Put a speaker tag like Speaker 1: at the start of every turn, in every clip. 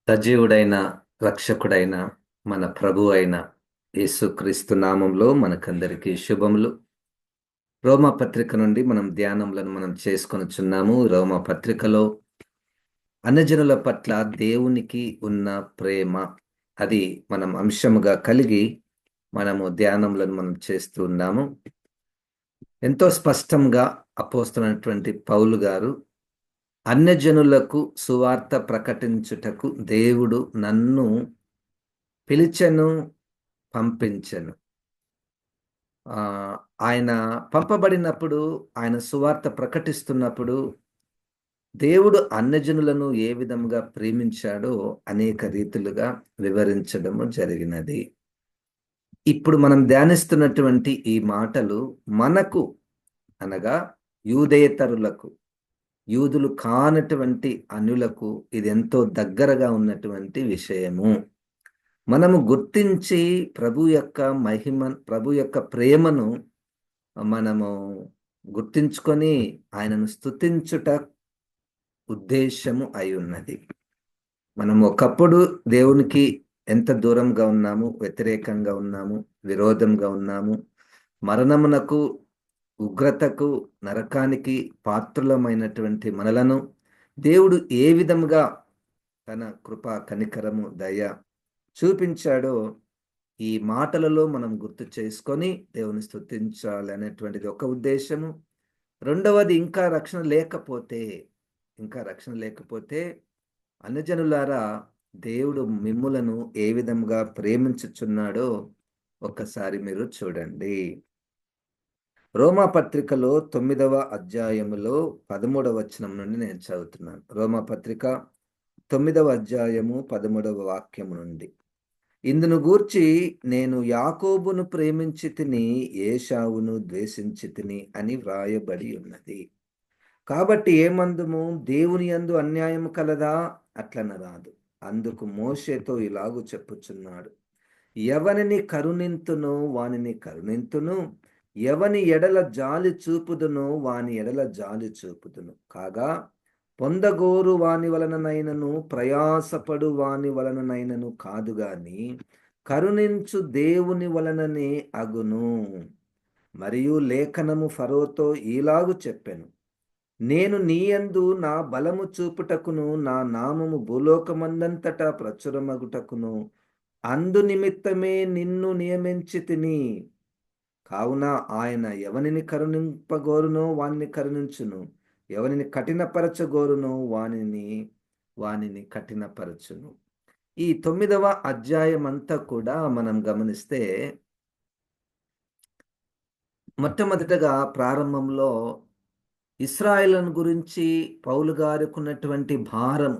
Speaker 1: సజీవుడైన రక్షకుడైన మన ప్రభు అయిన యేసుక్రీస్తు నామంలో మనకందరికీ శుభములు. రోమా పత్రిక నుండి మనం చేసుకొనుచున్నాము. రోమా పత్రికలో అన్యజనుల పట్ల దేవునికి ఉన్న ప్రేమ, అది మనం అంశముగా కలిగి మనం చేస్తూ ఉన్నాము. ఎంతో స్పష్టంగా అపోస్తలుడైనటువంటి పౌలు గారు అన్యజనులకు సువార్త ప్రకటించుటకు దేవుడు నన్ను పిలిచెను, పంపించెను. ఆయన పంపబడినప్పుడు, ఆయన సువార్త ప్రకటిస్తున్నప్పుడు దేవుడు అన్యజనులను ఏ విధముగా ప్రేమించాడో అనేక రీతులుగా వివరించడము జరిగినది. ఇప్పుడు మనం ధ్యానిస్తున్నటువంటి ఈ మాటలు మనకు, అనగా యూదేతరులకు, యూదులు కానటువంటి అన్యులకు ఇది ఎంతో దగ్గరగా ఉన్నటువంటి విషయము. మనము గుర్తించి ప్రభు యొక్క ప్రేమను మనము గుర్తించుకొని ఆయనను స్తుతించుట ఉద్దేశము అయి ఉన్నది. మనం ఒకప్పుడు దేవునికి ఎంత దూరంగా ఉన్నాము, వ్యతిరేకంగా ఉన్నాము, విరోధంగా ఉన్నాము, మరణమునకు, ఉగ్రతకు, నరకానికి పాత్రులమైనటువంటి మనలను దేవుడు ఏ విధముగా తన కృప, కనికరము, దయ చూపించాడో ఈ మాటలలో మనం గుర్తు చేసుకొని దేవుని స్తుతించాలి అనేటువంటిది ఒక ఉద్దేశము. రెండవది, ఇంకా రక్షణ లేకపోతే అన్యజనులారా, దేవుడు మిమ్ములను ఏ విధంగా ప్రేమించుచున్నాడో ఒక్కసారి మీరు చూడండి. రోమా పత్రికలో 9వ అధ్యాయములో 13వ వచనం నుండి నేను చదువుతున్నాను. రోమా పత్రిక 9వ అధ్యాయము 13వ వాక్యము నుండి. ఇందును గూర్చి నేను యాకోబును ప్రేమించితిని, ఏశావును ద్వేషించితిని అని వ్రాయబడి ఉన్నది. కాబట్టి ఏమందుము, దేవుని యందు అన్యాయము కలదా? అట్లనరాదు. అందుకు మోషేతో ఇలాగు చెప్పుచున్నాడు, ఎవనిని కరుణింతునో వానిని కరుణింతును, ఎవని ఎడల జాలి చూపుదునో వాని ఎడల జాలి చూపుదును. కాగా పొందగోరు వాని వలననైనను, ప్రయాసపడు వాని వలననైనను కాదు గాని కరుణించు దేవుని వలననే అగును. మరియు లేఖనము ఫరోతో ఈలాగు చెప్పెను, నేను నీయందు నా బలము చూపుటకును, నా నామము భూలోకమందంతటా ప్రచురమగుటకును అందు నిమిత్తమే నిన్ను నియమించి తిని. కావున ఆయన ఎవనిని కరుణింపగోరునో వానిని కరుణించును, ఎవనిని కఠినపరచగోరునో వానిని కఠినపరచును. ఈ 9వ అధ్యాయం అంతా కూడా మనం గమనిస్తే, మొట్టమొదటగా ప్రారంభంలో ఇశ్రాయేలును గురించి పౌలు గారికి ఉన్నటువంటి భారం,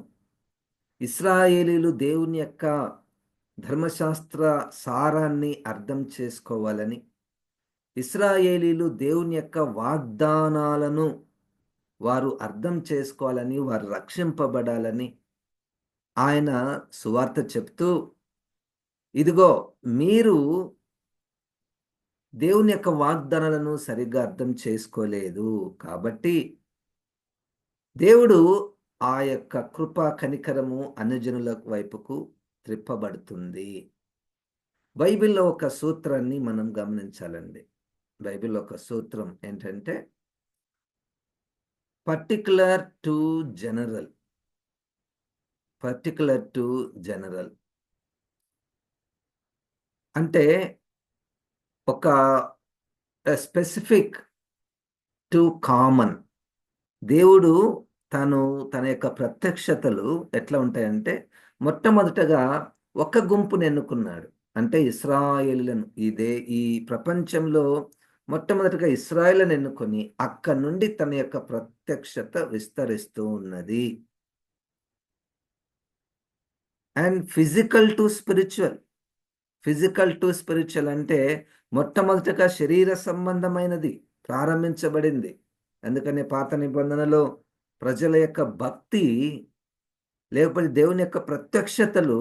Speaker 1: ఇశ్రాయేలీలు దేవుని యొక్క ధర్మశాస్త్ర సారాన్ని అర్థం చేసుకోవాలని, ఇశ్రాయేలీలు దేవుని యొక్క వాగ్దానాలను వారు అర్థం చేసుకోవాలని, వారు రక్షింపబడాలని ఆయన సువార్త చెప్తూ, ఇదిగో మీరు దేవుని యొక్క వాగ్దానాలను సరిగ్గా అర్థం చేసుకోలేదు, కాబట్టి దేవుడు ఆ యొక్క కృప, కనికరము అన్యజనుల వైపుకు త్రిప్పబడుతుంది. బైబిల్లో ఒక సూత్రాన్ని మనం గమనించాలండి. బైబిల్లో ఒక సూత్రం ఏంటంటే, పర్టికులర్ టు జనరల్. అంటే ఒక స్పెసిఫిక్ టు కామన్. దేవుడు తన యొక్క ప్రత్యక్షతలు ఎట్లా ఉంటాయంటే, మొట్టమొదటగా ఒక గుంపుని ఎన్నుకున్నాడు. అంటే ఇశ్రాయేలులను, ఈ ప్రపంచంలో మొట్టమొదటిగా ఇశ్రాయేలును ఎన్నుకొని అక్కడి నుండి తన యొక్క ప్రత్యక్షత విస్తరిస్తూ ఉన్నది. అండ్ ఫిజికల్ టు స్పిరిచువల్ అంటే మొట్టమొదటిగా శరీర సంబంధమైనది ప్రారంభించబడింది. అందుకనే పాత నిబంధనలో ప్రజల యొక్క భక్తి, లేకపోతే దేవుని యొక్క ప్రత్యక్షతలు,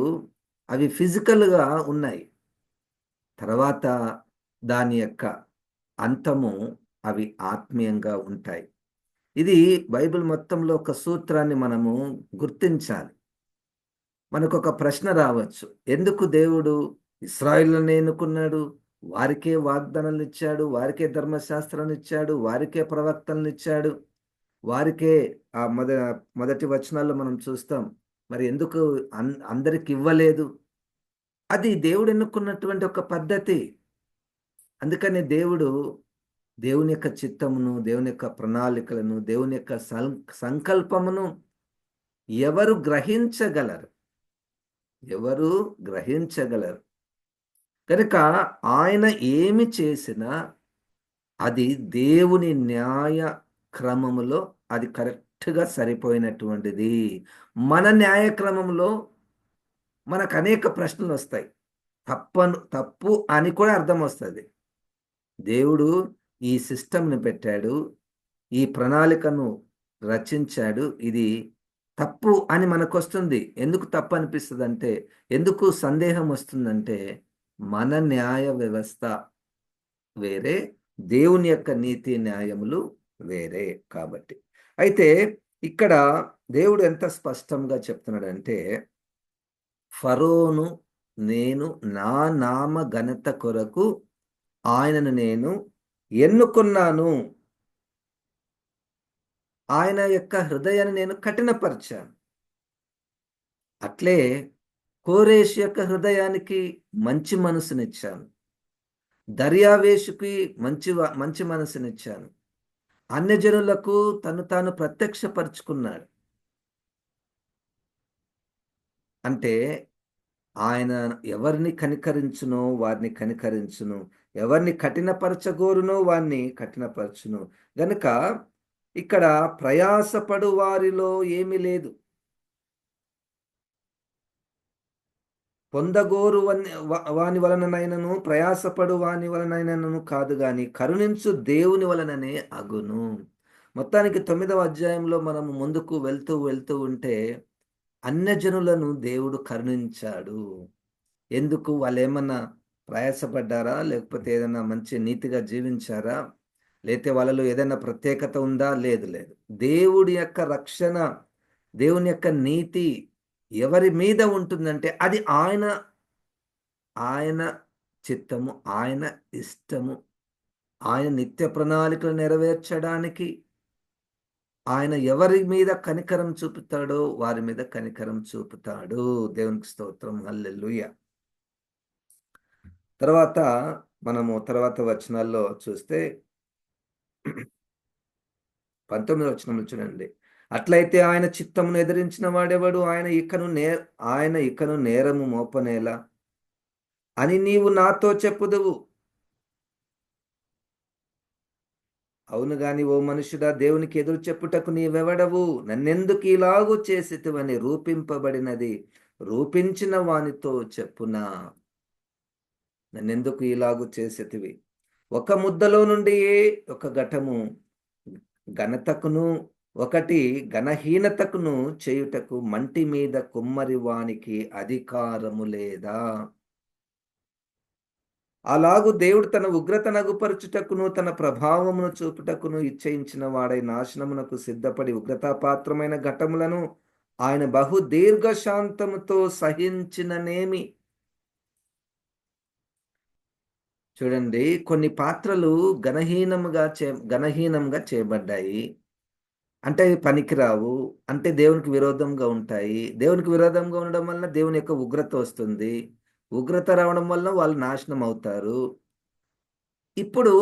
Speaker 1: అవి ఫిజికల్గా ఉన్నాయి. తర్వాత దాని యొక్క అంతము అవి ఆత్మీయంగా ఉంటాయి. ఇది బైబిల్ మొత్తంలో ఒక సూత్రాన్ని మనము గుర్తించాలి. మనకొక ప్రశ్న రావచ్చు. ఎందుకు దేవుడు ఇశ్రాయేలుని ఎన్నుకున్నాడు? వారికే వాగ్దానాలిచ్చాడు. వారికే ధర్మశాస్త్రాన్నిచ్చాడు. వారికే ప్రవక్తలనిచ్చాడు. వారికే ఆ మొదటి వచనాల్లో మనం చూస్తాం. మరి ఎందుకు అందరికివ్వలేదు? అది దేవుడు ఎన్నుకున్నటువంటి ఒక పద్ధతి. అందుకని దేవుని యొక్క చిత్తమును, దేవుని యొక్క ప్రణాళికలను, దేవుని యొక్క సంకల్పమును ఎవరు గ్రహించగలరు? ఎవరు గ్రహించగలరు? కనుక ఆయన ఏమి చేసినా అది దేవుని న్యాయ క్రమములో అది కరెక్ట్‌గా సరిపోయినటువంటిది. మన న్యాయ క్రమంలో మనకనేక ప్రశ్నలొస్తాయి. తప్పు అని కూడా అర్థమొస్తది. దేవుడు ఈ సిస్టమ్‌ని పెట్టాడు. ఈ ప్రణాళికను రచించాడు. ఇది తప్పు అని మనకొస్తుంది. ఎందుకు తప్పనిపిస్తదంటే, ఎందుకు సందేహం వస్తుందంటే, మన న్యాయ వ్యవస్థ వేరే, దేవుని యొక్క నీతి న్యాయములు వేరే కాబట్టి. అయితే ఇక్కడ దేవుడు ఎంత స్పష్టంగా చెప్తున్నాడంటే, ఫరోను నేను నా నామ ఘనత కొరకు ఆయనను నేను ఎన్నుకున్నాను. ఆయన యొక్క హృదయాన్ని నేను కఠినపరిచాను. అట్లే కోరేషు యొక్క హృదయానికి మంచి మనసునిచ్చాను. దర్యావేషుకి మంచి మనసునిచ్చాను. అన్యజనులకు తను తాను ప్రత్యక్షపరుచుకున్నాడు. అంటే ఆయన ఎవరిని కనికరించునో వారిని కనికరించును. ఎవరిని కఠినపరచగోరునో వారిని కఠినపరచును. గనుక ఇక్కడ ప్రయాసపడు వారిలో ఏమీ లేదు. పొందగోరు వాని వలననైనను ప్రయాసపడు వాని వలనైనను కాదు గాని కరుణించు దేవుని వలననే అగును. మొత్తానికి 9వ అధ్యాయంలో మనము ముందుకు వెళ్తూ ఉంటే అన్యజనులను దేవుడు కరుణించాడు. ఎందుకు? వాళ్ళేమన్నా ప్రయాసపడ్డారా? లేకపోతే ఏదైనా మంచి నీతిగా జీవించారా? లేతే వాళ్ళలో ఏదైనా ప్రత్యేకత ఉందా? లేదు. దేవుడి యొక్క రక్షణ, దేవుని యొక్క నీతి ఎవరి మీద ఉంటుందంటే అది ఆయన చిత్తము, ఆయన ఇష్టము. ఆయన నిత్య ప్రణాళికలు నెరవేర్చడానికి ఆయన ఎవరి మీద కనికరం చూపుతాడో వారి మీద కనికరం చూపుతాడు. దేవునికి స్తోత్రం. హల్లెలూయా! తర్వాత మనము తర్వాత వచనాల్లో చూస్తే 19వ వచనంలో చూడండి. అట్లయితే ఆయన చిత్తమును ఎదిరించిన వాడెవడు? ఆయన ఇకను నేరము మోపనేలా అని నీవు నాతో చెప్పుదువు. అవును గాని ఓ మనుష్యుడా, దేవునికి ఎదురు చెప్పుటకు నీవెవడవు? నన్నెందుకు ఇలాగు చేసితివని రూపింపబడినది రూపించిన వానితో చెప్పునా? నన్నెందుకు ఇలాగు చేసితివి? ఒక ముద్దలో నుండి ఒక ఘటము ఘనతకును ఒకటి ఘనహీనతకును చేయుటకు మంటి మీద కుమ్మరి వానికి అధికారము లేదా? అలాగు దేవుడు తన ఉగ్రత నగుపరచుటకును తన ప్రభావమును చూపుటకును ఇచ్చయించిన వాడై నాశనమునకు సిద్ధపడి ఉగ్రతాపాత్రమైన ఘటములను ఆయన బహు దీర్ఘశాంతముతో సహించిననేమి. చూడండి, కొన్ని పాత్రలు ఘనహీనంగా చేయబడ్డాయి. అంటే అవి పనికిరావు. అంటే దేవునికి విరోధంగా ఉంటాయి. దేవునికి విరోధంగా ఉండడం వలన దేవుని యొక్క ఉగ్రత వస్తుంది. ఉగ్రత రావడం వలన వాళ్ళు నాశనం అవుతారు. ఇప్పుడు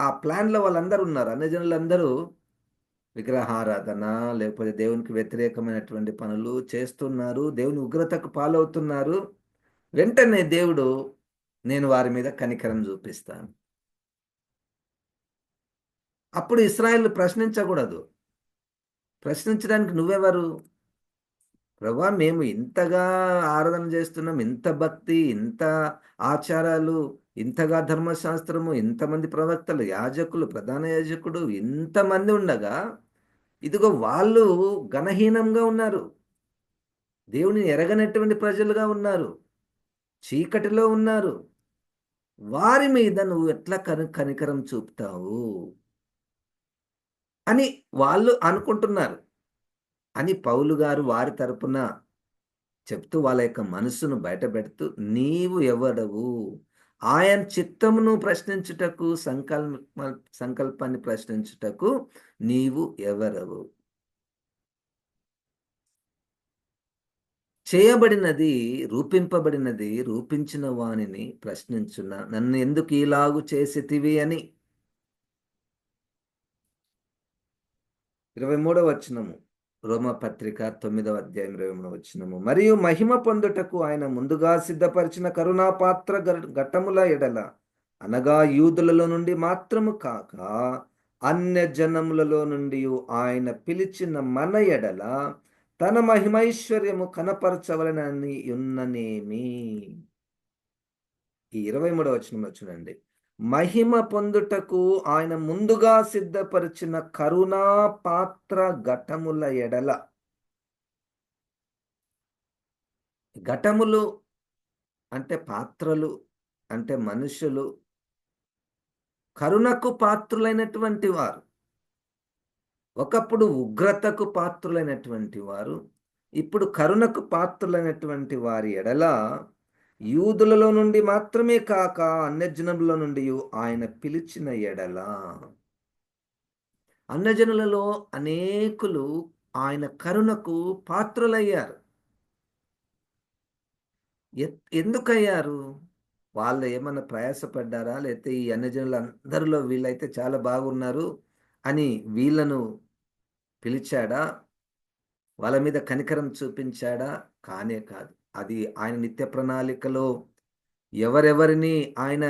Speaker 1: ఆ ప్లాన్‌లో వాళ్ళందరూ ఉన్నారు. అన్యజనులందరూ విగ్రహారాధన, లేకపోతే దేవునికి వ్యతిరేకమైనటువంటి పనులు చేస్తున్నారు. దేవుని ఉగ్రతకు పాలవుతున్నారు. వెంటనే దేవుడు, నేను వారి మీద కనికరం చూపిస్తాను. అప్పుడు ఇశ్రాయేలు ప్రశ్నించకూడదు. ప్రశ్నించడానికి నువ్వెవరు? ప్రభా, మేము ఇంతగా ఆరాధన చేస్తున్నాం. ఇంత భక్తి, ఇంత ఆచారాలు, ఇంతగా ధర్మశాస్త్రము, ఇంతమంది ప్రవక్తలు, యాజకులు, ప్రధాన యాజకుడు ఇంతమంది ఉండగా, ఇదిగో వాళ్ళు ఘనహీనంగా ఉన్నారు. దేవునిని ఎరగనటువంటి ప్రజలుగా ఉన్నారు. చీకటిలో ఉన్నారు. వారి మీద నువ్వు ఎట్లా కనికరం చూపుతావు అని వాళ్ళు అనుకుంటున్నారు. అని పౌలు గారు వారి తరపున చెప్తూ వాళ్ళ యొక్క మనస్సును బయటపెడుతూ నీవు ఎవడవు? ఆయన చిత్తమును ప్రశ్నించుటకు సంకల్పాన్ని ప్రశ్నించుటకు నీవు ఎవరవు? చేయబడినది, రూపింపబడినది రూపించిన వానిని ప్రశ్నించున్న నన్ను ఎందుకు ఇలాగు చేసితివి అని. 23వ వచనము. రోమాపత్రిక 9వ అధ్యాయం 23వ వచనము. మరియు మహిమ పొందుటకు ఆయన ముందుగా సిద్ధపరిచిన కరుణా పాత్ర ఘట్టముల ఎడల అనగా యూదులలో నుండి మాత్రము కాక అన్యజనములలో నుండి ఆయన పిలిచిన మన ఎడల తన మహిమైశ్వర్యము కనపరచవలనని యున్ననేమి. ఈ 23వ వచనంలో చూడండి. మహిమ పొందుటకు ఆయన ముందుగా సిద్ధపరిచిన కరుణా పాత్ర ఘటముల ఎడల. ఘటములు అంటే పాత్రలు, అంటే మనుషులు, కరుణకు పాత్రులైనటువంటి వారు. ఒకప్పుడు ఉగ్రతకు పాత్రులైనటువంటి వారు, ఇప్పుడు కరుణకు పాత్రులైనటువంటి వారి ఎడల యూదులలో నుండి మాత్రమే కాక అన్యజనుల నుండి ఆయన పిలిచిన ఎడల. అన్యజనులలో అనేకులు ఆయన కరుణకు పాత్రులయ్యారు. ఎందుకయ్యారు? వాళ్ళు ఏమన్నా ప్రయాసపడ్డారా? లేతే ఈ అన్యజనులందరిలో వీళ్ళైతే చాలా బాగున్నారు అని వీళ్ళను పిలిచాడా? వాళ్ళ మీద కనికరం చూపించాడా? కానే కాదు. అది ఆయన నిత్య ప్రణాళికలో ఎవరెవరిని ఆయన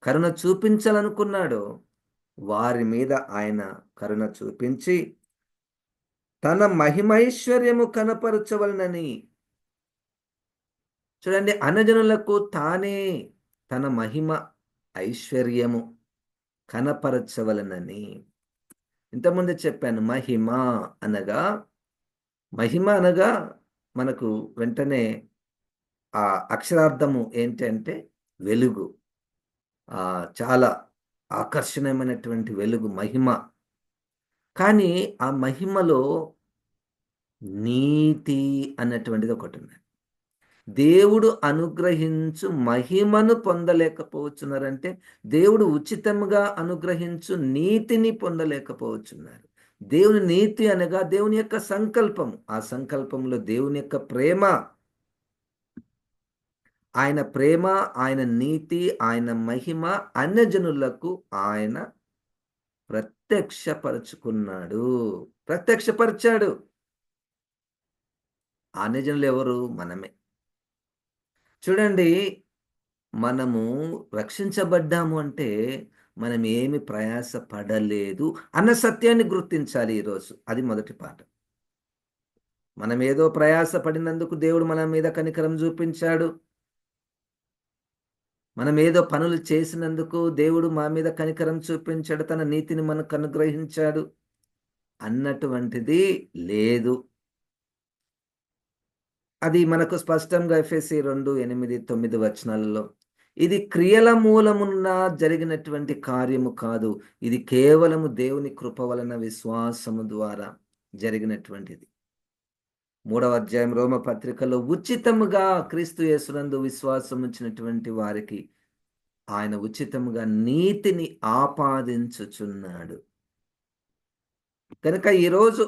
Speaker 1: కరుణ చూపించాలనుకున్నాడో వారి మీద ఆయన కరుణ చూపించి తన మహిమైశ్వర్యము కనపరచవలనని. చూడండి, అన్యజనులకు తానే తన మహిమ ఐశ్వర్యము కనపరచవలనని. ఇంతకుముందే చెప్పాను, మహిమ అనగా మనకు వెంటనే ఆ అక్షరార్థము ఏంటంటే వెలుగు. చాలా ఆకర్షణీయమైనటువంటి వెలుగు మహిమ. కానీ ఆ మహిమలో నీతి అన్నటువంటిది ఒకటుంది. దేవుడు అనుగ్రహించు మహిమను పొందలేకపోతున్నారంటే దేవుడు ఉచితంగా అనుగ్రహించు నీతిని పొందలేకపోతున్నారు. దేవుని నీతి అనగా దేవుని యొక్క సంకల్పం. ఆ సంకల్పంలో దేవుని యొక్క ప్రేమ, ఆయన నీతి, ఆయన మహిమ అన్యజనులకు ఆయన ప్రత్యక్షపరచాడు. అన్యజనులు ఎవరు? మనమే. చూడండి, మనము రక్షించబడ్డాము అంటే మనం ఏమి ప్రయాస పడలేదు అన్న సత్యాన్ని గుర్తించాలి ఈరోజు. అది మొదటి పాఠం. మనం ఏదో ప్రయాస పడినందుకు దేవుడు మన మీద కనికరం చూపించాడు. మనం ఏదో పనులు చేసినందుకు దేవుడు మా మీద కనికరం చూపించాడు, తన నీతిని మనకు అనుగ్రహించాడు అన్నటువంటిది లేదు. అది మనకు స్పష్టంగా ఎఫెసీ 2:8-9 వచనాలలో. ఇది క్రియల మూలమున జరిగినటువంటి కార్యము కాదు. ఇది కేవలము దేవుని కృప వలన విశ్వాసము ద్వారా జరిగినటువంటిది. 3వ అధ్యాయం రోమ పత్రికలో ఉచితముగా క్రీస్తు యేసునందు విశ్వాసం ఉంచినటువంటి వారికి ఆయన ఉచితముగా నీతిని ఆపాదించుచున్నాడు. కనుక ఈరోజు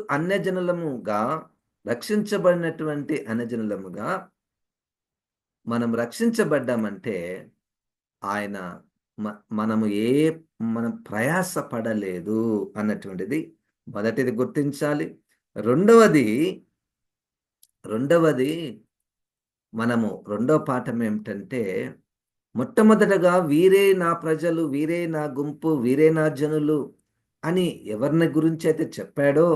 Speaker 1: రక్షించబడినటువంటి అన్యజనులముగా మనం రక్షించబడ్డామంటే ఆయన మనం ప్రయాస పడలేదు అన్నటువంటిది మొదటిది గుర్తించాలి. రెండవది మనము రెండో పాఠం ఏమిటంటే, మొట్టమొదటగా వీరే నా ప్రజలు, వీరే నా గుంపు, వీరే నా జనులు అని ఎవరిని గురించి అయితే చెప్పాడో,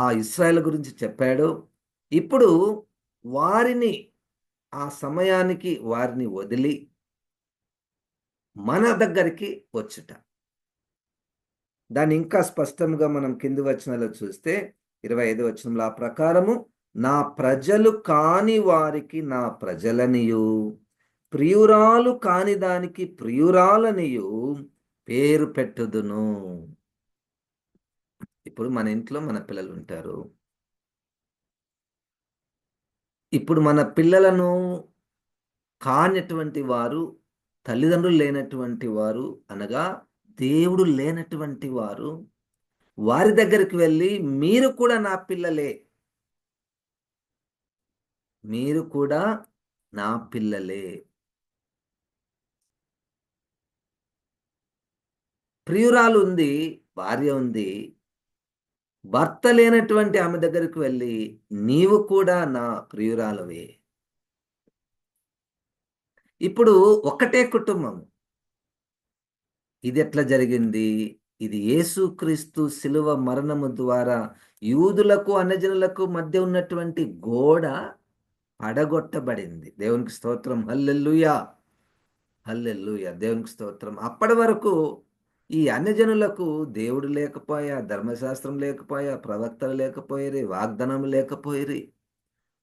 Speaker 1: ఆ ఇశ్రాయేలు గురించి చెప్పాడో, ఇప్పుడు వారిని ఆ సమయానికి వారిని వదిలి మన దగ్గరికి వచ్చుట. దాన్ని ఇంకా స్పష్టంగా మనం కింది వచనాల్లో చూస్తే 25వ వచనంలో, ఆ ప్రకారము నా ప్రజలు కాని వారికి నా ప్రజలనియు, ప్రియురాలు కాని దానికి ప్రియురాలనియు పేరు పెట్టుదును. ఇప్పుడు మన ఇంట్లో మన పిల్లలు ఉంటారు. ఇప్పుడు మన పిల్లలను కానటువంటి వారు, తల్లిదండ్రులు లేనటువంటి వారు అనగా దేవుడు లేనటువంటి వారు, వారి దగ్గరికి వెళ్ళి మీరు కూడా నా పిల్లలే, మీరు కూడా నా పిల్లలే. ప్రియురాలు ఉంది, భార్య ఉంది. భర్త లేనటువంటి ఆమె దగ్గరికి వెళ్ళి నీవు కూడా నా ప్రియురాలవే. ఇప్పుడు ఒక్కటే కుటుంబం. ఇదెట్లా జరిగింది? ఇది యేసుక్రీస్తు శిలువ మరణము ద్వారా యూదులకు, అన్యజనులకు మధ్య ఉన్నటువంటి గోడ పడగొట్టబడింది. దేవునికి స్తోత్రం. హల్లెలూయా! హల్లెలూయా! దేవునికి స్తోత్రం. అప్పటి వరకు ఈ అన్యజనులకు దేవుడు లేకపోయా, ధర్మశాస్త్రం లేకపోయా, ప్రవక్తలు లేకపోయిరి, వాగ్దానం లేకపోయిరి.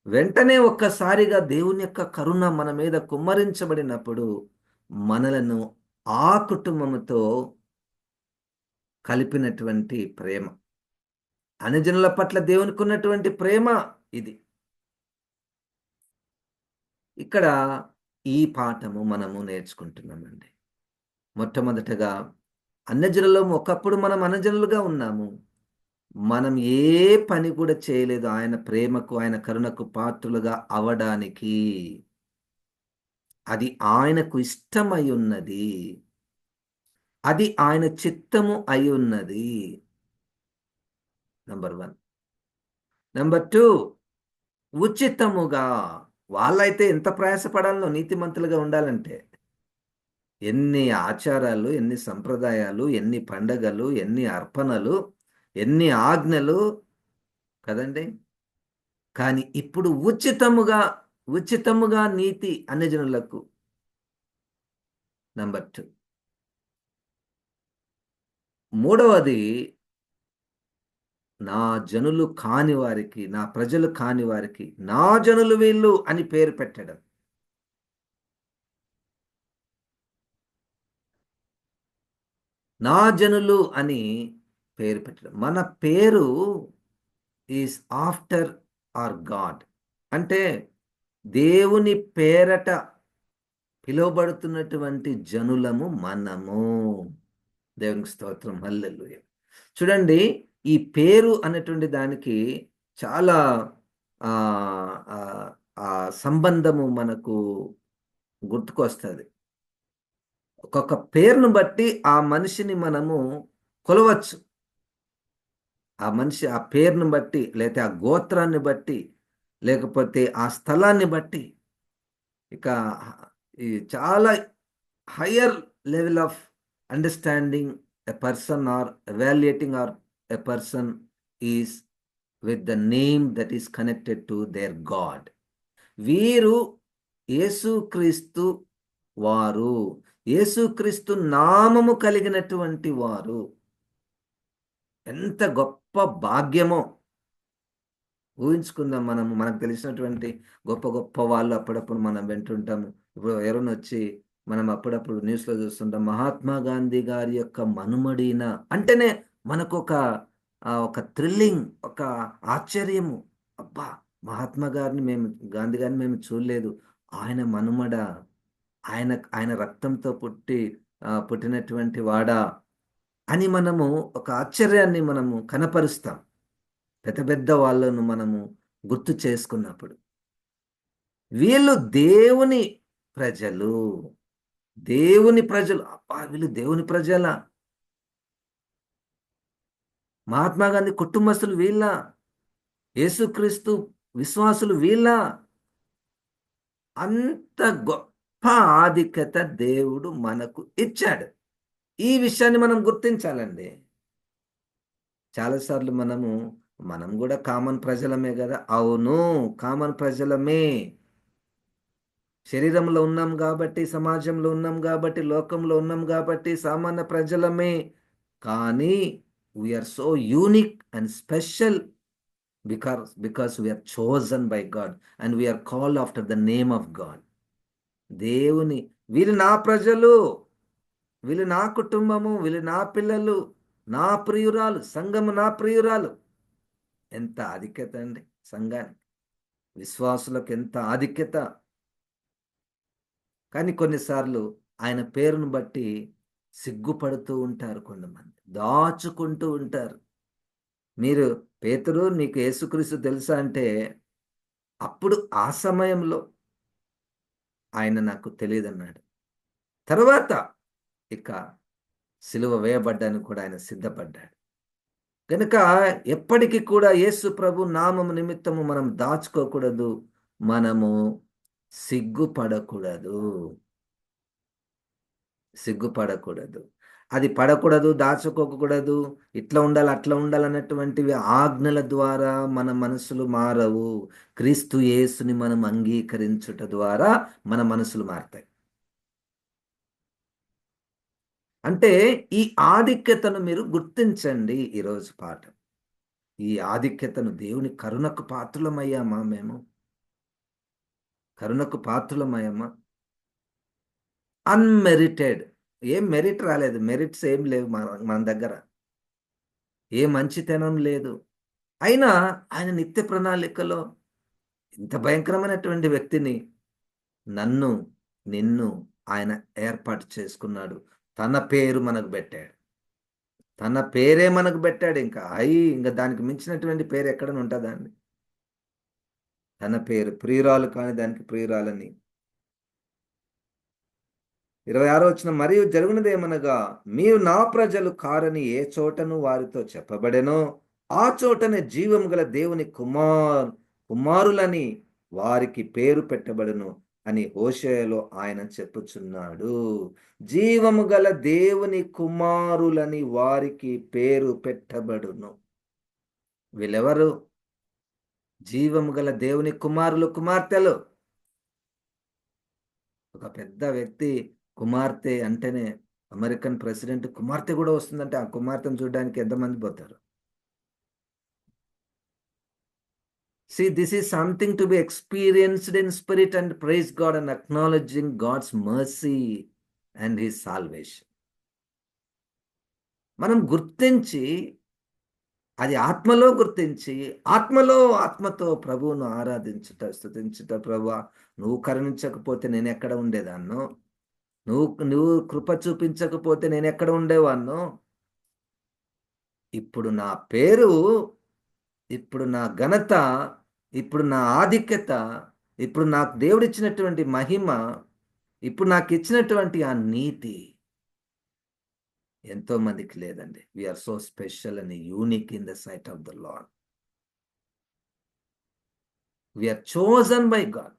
Speaker 1: వెంటనే ఒక్కసారిగా దేవుని యొక్క కరుణ మన మీద కుమ్మరించబడినప్పుడు మనలను ఆ కుటుంబముతో కలిపినటువంటి ప్రేమ. అన్యజనుల పట్ల దేవునికి ఉన్నటువంటి ప్రేమ ఇది. ఇక్కడ ఈ పాఠము మనము నేర్చుకుంటున్నామండి. మొట్టమొదటగా అన్యజనులం ఒకప్పుడు మనం అన్యజనులుగా ఉన్నాము. మనం ఏ పని కూడా చేయలేదు ఆయన ప్రేమకు, ఆయన కరుణకు పాత్రులుగా అవ్వడానికి. అది ఆయనకు ఇష్టమై ఉన్నది. అది ఆయన చిత్తము అయ్యున్నది. నంబర్ 1. నంబర్ 2, ఉచితముగా. వాళ్ళైతే ఎంత ప్రయాసపడాలో నీతిమంతులుగా ఉండాలంటే. ఎన్ని ఆచారాలు, ఎన్ని సంప్రదాయాలు, ఎన్ని పండగలు, ఎన్ని అర్పణలు, ఎన్ని ఆజ్ఞలు కదండీ! కానీ ఇప్పుడు ఉచితముగా, ఉచితముగా నీతి అన్యజనులకు. నంబర్ 2. మూడవది, నా జనులు కాని వారికి, నా ప్రజలు కాని వారికి, నా జనులు వీళ్ళు అని పేరు పెట్టడం. నా జనులు అని పేరు పెట్టడం. మన పేరు ఈస్ ఆఫ్టర్ ఆర్ గాడ్. అంటే దేవుని పేరట పిలువబడుతున్నటువంటి జనులము మనము. దేవునికి స్తోత్రం. హల్లెలూయా! చూడండి, ఈ పేరు అనేటువంటి దానికి చాలా ఆహ్, ఆహ్, ఆ సంబంధము మనకు గుర్తుకొస్తది. ఒక్కొక్క పేరును బట్టి ఆ మనిషిని మనము కొలవచ్చు. ఆ మనిషి ఆ పేరును బట్టి, లేతే ఆ గోత్రాన్ని బట్టి, లేకపోతే ఆ స్థలాన్ని బట్టి, ఇక ఈ చాలా higher level of understanding a person or evaluating or a person is with the name that is connected to their god. వీరు యేసుక్రీస్తు వారు. యేసుక్రీస్తు నామము కలిగినటువంటి వారు. ఎంత గొప్ప భాగ్యమో! ఊహించుకుందాం మనము. మనకు తెలిసినటువంటి గొప్ప గొప్ప వాళ్ళు అప్పుడప్పుడు మనం వింటుంటాము. ఇప్పుడు ఎవరైనా వచ్చి మనం అప్పుడప్పుడు న్యూస్‌లో చూస్తుంటాం. మహాత్మా గాంధీ గారి యొక్క మనుమడిన అంటేనే మనకొక ఒక థ్రిల్లింగ్, ఒక ఆశ్చర్యము. అబ్బా! మహాత్మా గారిని మేము, గాంధీ గారిని మేము చూడలేదు. ఆయన మనుమడా? ఆయన ఆయన రక్తంతో పుట్టినటువంటి వాడా? అని మనము ఒక ఆశ్చర్యాన్ని మనము కనపరుస్తాం. పెద్ద పెద్ద వాళ్ళను మనము గుర్తు చేసుకున్నప్పుడు. వీళ్ళు దేవుని ప్రజలు. దేవుని ప్రజలు. అబ్బా! వీళ్ళు దేవుని ప్రజలా? మహాత్మా గాంధీ కుటుంబస్తులు వీళ్ళా? యేసుక్రీస్తు విశ్వాసులు వీళ్ళా? అంత గొప్ప ఆధిక్యత దేవుడు మనకు ఇచ్చాడు. ఈ విషయాన్ని మనం గుర్తించాలండి. చాలా సార్లు మనం గూడా కామన్ ప్రజలమే గదా! అవును. కామన్ ప్రజలమే. శరీరంలో ఉన్నాం గాబట్టి, సమాజంలో ఉన్నాం గాబట్టి, లోకంలో ఉన్నాం గాబట్టి సామాన్య ప్రజలమే. కానీ we are so unique and special because we are chosen by god and we are called after the name of god. దేవుని వీళ్ళు నా ప్రజలు, వీళ్ళు నా కుటుంబము, వీళ్ళు నా పిల్లలు, నా ప్రియురాలు, సంఘము నా ప్రియురాలు. ఎంత ఆధిక్యత అండి సంఘానికి. విశ్వాసులకు ఎంత ఆధిక్యత. కానీ కొన్నిసార్లు ఆయన పేరును బట్టి సిగ్గుపడుతూ ఉంటారు కొంతమంది. దాచుకుంటూ ఉంటారు. మీరు పేతురు నీకు యేసుక్రీస్తు తెలుసా అంటే, అప్పుడు ఆ సమయంలో ఆయన నాకు తెలీదన్నాడు. తరువాత ఇక సిలువ వేయబడ్డానికి కూడా ఆయన సిద్ధపడ్డాడు. గనుక ఎప్పటికి కూడా యేసు ప్రభు నామము నిమిత్తము మనం దాచుకోకూడదు. మనము సిగ్గుపడకూడదు. సిగ్గుపడకూడదు. అది పడకూడదు, దాచుకోకూడదు, ఇట్లా ఉండాలి, అట్లా ఉండాలన్నటువంటివి ఆజ్ఞల ద్వారా మన మనసులు మారవు. క్రీస్తు యేసుని మనం అంగీకరించుట ద్వారా మన మనసులు మారతాయి. అంటే ఈ ఆధిక్యతను మీరు గుర్తించండి ఈరోజు పాఠం. ఈ ఆధిక్యతను దేవుని కరుణకు పాత్రులమయ్యామా మేము? కరుణకు పాత్రులమయ్యామా? అన్‌మెరిటెడ్. ఏం మెరిట్ రాలేదు. మెరిట్స్ ఏం లేవు మన దగ్గర. ఏ మంచితనం లేదు. అయినా ఆయన నిత్య ప్రణాళికలో ఇంత భయంకరమైనటువంటి వ్యక్తిని, నన్ను, నిన్ను ఆయన ఏర్పాటు చేసుకున్నాడు. తన పేరు మనకు బెట్టాడు. తన పేరే మనకు బెట్టాడింకా. ఇంక దానికి మించినటువంటి పేరు ఎక్కడైనా ఉంటదా అండి? తన పేరు ప్రియురాలు కాని దానికి ప్రియురాలని. 26 వచనం మరియు జరుగునదేమనగా మీరు నా ప్రజలు కారని ఏ చోటను వారితో చెప్పబడెనో ఆ చోటనే జీవము గల దేవుని కుమారులని వారికి పేరు పెట్టబడును అని హోషేయలో ఆయన చెప్పుచున్నాడు. జీవము గల దేవుని కుమారులని వారికి పేరు పెట్టబడును. వీళ్ళెవరు? జీవము గల దేవుని కుమారులు, కుమార్తెలు. ఒక పెద్ద వ్యక్తి కుమార్తె అంటేనే, అమెరికన్ ప్రెసిడెంట్ కుమార్తె కూడా వస్తుందంటే ఆ కుమార్తెను చూడడానికి ఎంతమంది పోతారు? See, this is something to be experienced in spirit and praise God and acknowledging God's mercy and his salvation. మనం గుర్తించి, అది ఆత్మలో గుర్తించి, ఆత్మతో ప్రభువును ఆరాధించుట, స్తుతించుట. ప్రభువా నువ్వు కరుణించకపోతే నేనెక్కడ ఉండేదాన్నో? నువ్వు కృప చూపించకపోతే నేనెక్కడ ఉండేవాన్నో? ఇప్పుడు నా పేరు, ఇప్పుడు నా ఘనత, ఇప్పుడు నా ఆధిక్యత, ఇప్పుడు నాకు దేవుడిచ్చినటువంటి మహిమ, ఇప్పుడు నాకిచ్చినటువంటి ఆ నీతి ఎంతో మందికి లేదండి. We are so special and unique in the sight of the lord. We are chosen by god.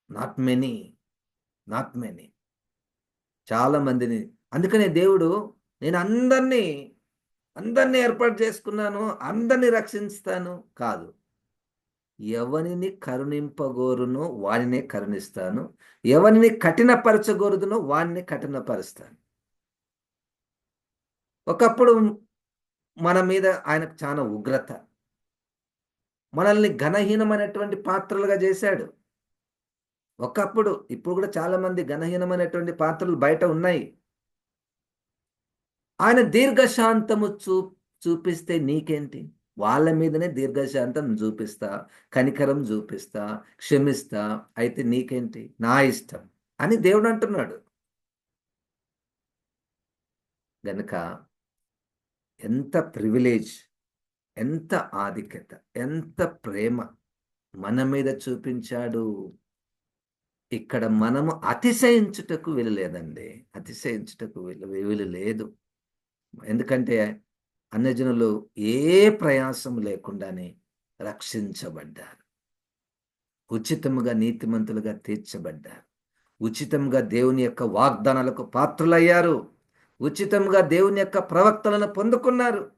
Speaker 1: Not many. Not many. చాలా మందిని, అందుకనే దేవుడు నేను అందరినీ ఏర్పాటు చేసుకున్నాను, అందరిని రక్షిస్తాను కాదు. ఎవనిని కరుణింపగోరునో వానినే కరుణిస్తాను, ఎవనిని కఠినపరచగోరుదునో వానిని కఠినపరుస్తాను. ఒకప్పుడు మన మీద ఆయనకు చాలా ఉగ్రత. మనల్ని ఘనహీనమైనటువంటి పాత్రలుగా చేశాడు ఒకప్పుడు. ఇప్పుడు కూడా చాలా మంది ఘనహీనమైనటువంటి పాత్రలు బయట ఉన్నాయి. ఆయన దీర్ఘశాంతము చూపిస్తే నీకేంటి? వాళ్ళ మీదనే దీర్ఘశాంతం చూపిస్తా, కనికరం చూపిస్తా, క్షమిస్తా. అయితే నీకేంటి? నా ఇష్టం అని దేవుడు అంటున్నాడు. గనుక ఎంత ప్రివిలేజ్, ఎంత ఆధిక్యత, ఎంత ప్రేమ మన మీద చూపించాడు. ఇక్కడ మనము అతిశయించుటకు వీలు లేదండి. అతిశయించుటకు వీలు లేదు. ఎందుకంటే అన్యజనులు ఏ ప్రయాసం లేకుండానే రక్షించబడ్డారు. ఉచితముగా నీతిమంతులుగా తీర్చబడ్డారు. ఉచితంగా దేవుని యొక్క వాగ్దానాలకు పాత్రులయ్యారు. ఉచితంగా దేవుని యొక్క ప్రవక్తలను పొందుకున్నారు.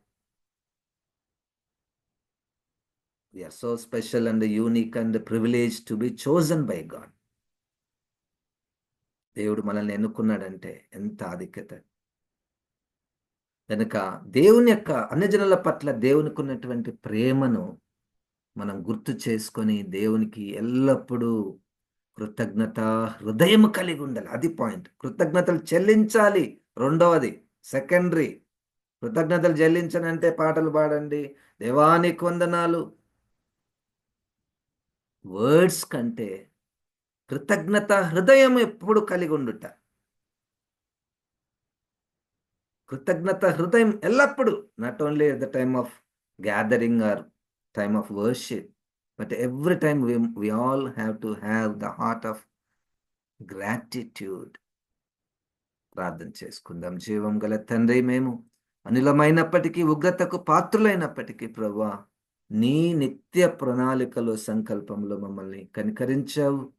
Speaker 1: We are so special and unique and privileged to be chosen by God. దేవుడు మనల్ని ఎన్నుకున్నాడంటే ఎంత ఆధిక్యత. కనుక దేవుని యొక్క అన్యజనుల పట్ల దేవునికి ఉన్నటువంటి ప్రేమను మనం గుర్తు చేసుకొని దేవునికి ఎల్లప్పుడూ కృతజ్ఞత హృదయం కలిగి ఉండాలి. అది పాయింట్. కృతజ్ఞతలు చెల్లించాలి రెండవది, సెకండరీ. కృతజ్ఞతలు చెల్లించనంటే పాటలు పాడండి, దేవానికి వందనాలు, వర్డ్స్ కంటే కృతజ్ఞత హృదయం ఎప్పుడు కలిగుండుట. కృతజ్ఞత హృదయం ఎల్లప్పుడూ, not only at the time of gathering or time of worship, but every time we all have to have the heart of gratitude. ప్రార్థన చేసుకుందాం. జీవం గల తండ్రి, మేము అనిలమైనప్పటికీ, ఉగ్రతకు పాత్రులైనప్పటికీ ప్రభువా, నీ నిత్య ప్రణాళికలో, సంకల్పంలో మమ్మల్ని కనికరించావు.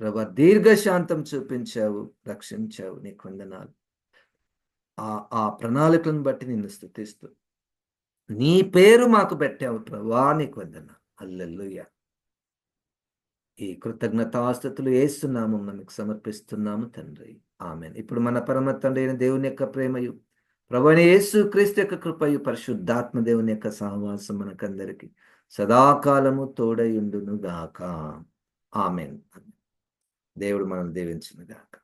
Speaker 1: ప్రభా, దీర్ఘశాంతం చూపించావు, రక్షించావు. నీకు వందనాలు. ఆ ఆ ప్రణాళికలను బట్టి నిన్ను స్తుతిస్తూ, నీ పేరు మాకు పెట్టావు ప్రభువా, నీకు వందనాలు. హల్లెలూయా. ఈ కృతజ్ఞతాస్తుతులు యేసు నామమున మీకు సమర్పిస్తున్నాము తండ్రి. ఆమేన్. ఇప్పుడు మన పరమ తండ్రి అయిన దేవుని యొక్క ప్రేమయు, ప్రభువైన యేసు క్రీస్తు యొక్క కృపయు, పరిశుద్ధాత్మ దేవుని యొక్క సహవాసం మనకందరికి సదాకాలము తోడై ఉండును గాక. ఆమేన్. దేవుడు మనల్ని దీవించును గాక.